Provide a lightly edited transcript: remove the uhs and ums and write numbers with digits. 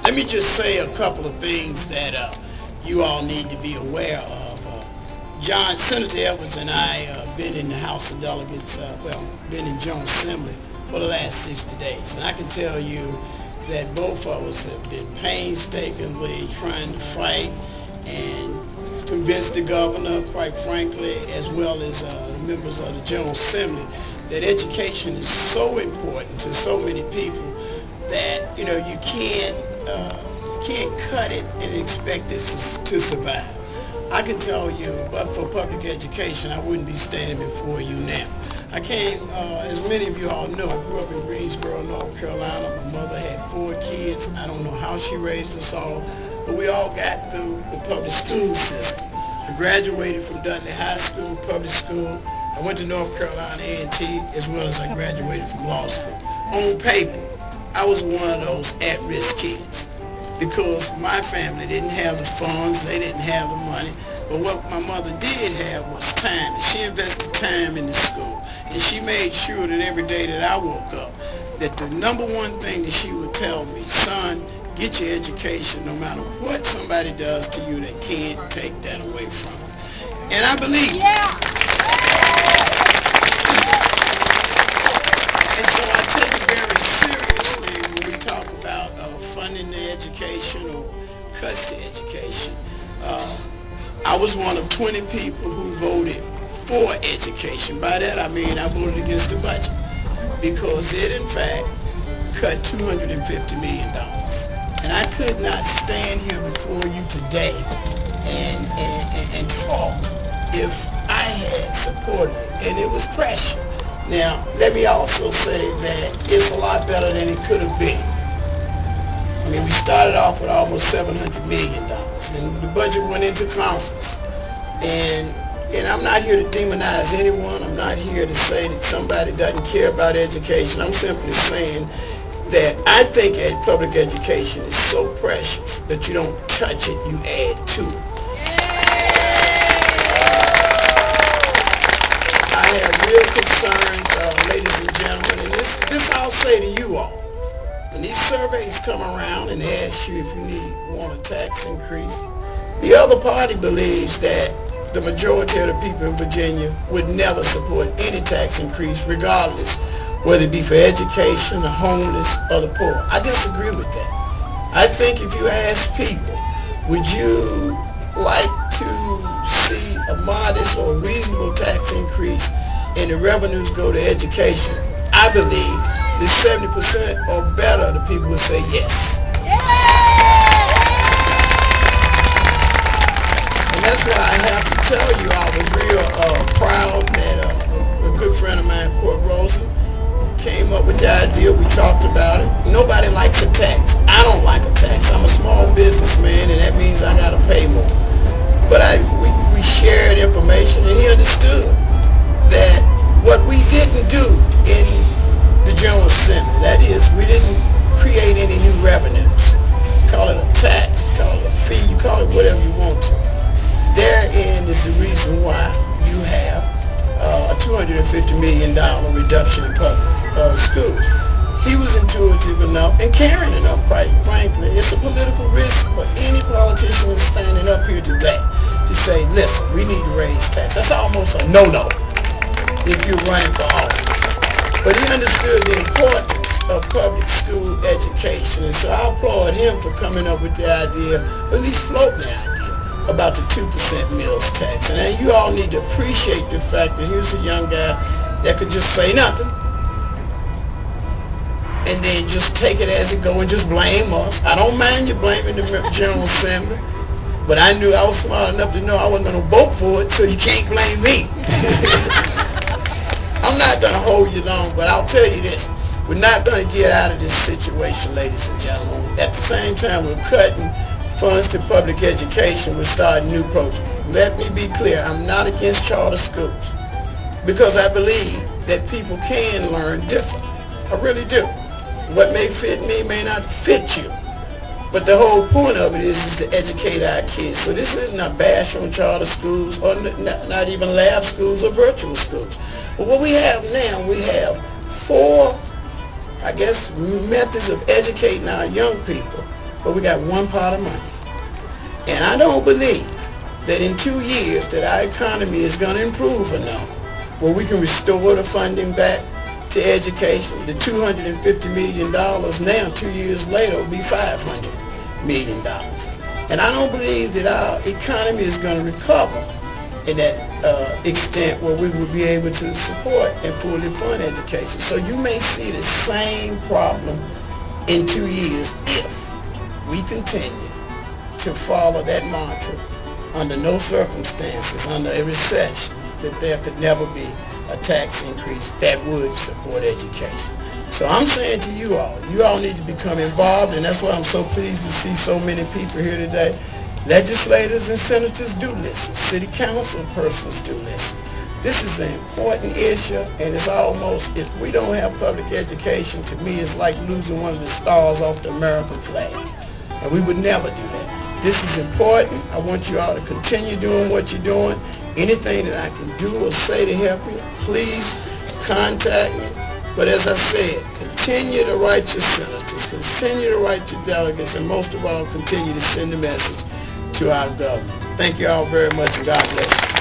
Let me just say a couple of things that you all need to be aware of. Senator Edwards and I been in the House of Delegates, been in General Assembly for the last 60 days. And I can tell you that both of us have been painstakingly trying to fight and convince the governor, quite frankly, as well as the members of the General Assembly, that education is so important to so many people that, you know, you can't cut it and expect it to survive. I can tell you, but for public education, I wouldn't be standing before you now. I came, as many of you all know, I grew up in Greensboro, North Carolina. My mother had 4 kids. I don't know how she raised us all, but we all got through the public school system. I graduated from Dudley High School, public school. I went to North Carolina A&T, as well as I graduated from law school. On paper, I was one of those at-risk kids, because my family didn't have the funds, they didn't have the money. But what my mother did have was time, and she invested time in the school. And she made sure that every day that I woke up, that the number one thing that she would tell me, son, get your education no matter what somebody does to you, they can't take that away from you. And I believe And so I take it very seriously when we talk about funding the education or cuts to education. I was one of 20 people who voted for education. By that I mean I voted against the budget, because it in fact cut $250 million. And I could not stand here before you today and talk if I had supported it, and it was pressure. Now, let me also say that it's a lot better than it could have been. I mean, we started off with almost $700 million, and the budget went into conference. And I'm not here to demonize anyone. I'm not here to say that somebody doesn't care about education. I'm simply saying that I think public education is so precious that you don't touch it, you add to it. I have real concerns, ladies and gentlemen, and this I'll say to you all. When these surveys come around and they ask you if you want a tax increase, the other party believes that the majority of the people in Virginia would never support any tax increase, regardless whether it be for education, the homeless, or the poor. I disagree with that. I think if you ask people, would you like to see a modest or reasonable tax increase and the revenues go to education, I believe that 70% or better of the people would say yes. And that's why I have to tell you I was real proud that a good friend of mine, Court Rosen, came up with the idea. We talked about it. Nobody likes a tax. I don't like a tax. I'm a small businessman, and that means I got to pay more. But we shared information, and he understood that what we didn't do in the General Assembly, that is, we didn't create any new revenues. Call it a tax, call it a fee, you call it whatever you want to. Therein is the reason why you have a $250 million reduction in public schools. He was intuitive enough and caring enough, quite frankly. It's a political risk for any politician standing up here today to say, listen, we need to raise tax. That's almost a no-no if you're running for office. But he understood the importance of public school education, and so I applaud him for coming up with the idea, or at least floating the idea, about the 2% meals tax. And you all need to appreciate the fact that here's a young guy that could just say nothing and then just take it as it go and just blame us. I don't mind you blaming the General Assembly, but I knew I was smart enough to know I wasn't going to vote for it, so you can't blame me. I'm not going to hold you long, but I'll tell you this. We're not going to get out of this situation, ladies and gentlemen. At the same time, we're cutting funds to public education. We're starting new projects. Let me be clear. I'm not against charter schools, because I believe that people can learn differently. I really do. What may fit me may not fit you. But the whole point of it is to educate our kids. So this isn't a bash on charter schools, or not even lab schools or virtual schools. But what we have now, we have 4, I guess, methods of educating our young people. but we got one pot of money. And I don't believe that in 2 years that our economy is going to improve enough where we can restore the funding back to education. The $250 million now, 2 years later, will be $500 million. And I don't believe that our economy is going to recover in that extent where we will be able to support and fully fund education. So you may see the same problem in 2 years if we continue to follow that mantra under no circumstances, under a recession, that there could never be a tax increase that would support education. So I'm saying to you all need to become involved, and that's why I'm so pleased to see so many people here today. Legislators and senators do listen. City council persons do listen. This is an important issue, and it's almost, if we don't have public education, to me it's like losing one of the stars off the American flag. And we would never do that. This is important. I want you all to continue doing what you're doing. Anything that I can do or say to help you, please contact me. But as I said, continue to write your senators, continue to write your delegates, and most of all, continue to send the message to our government. Thank you all very much, and God bless you.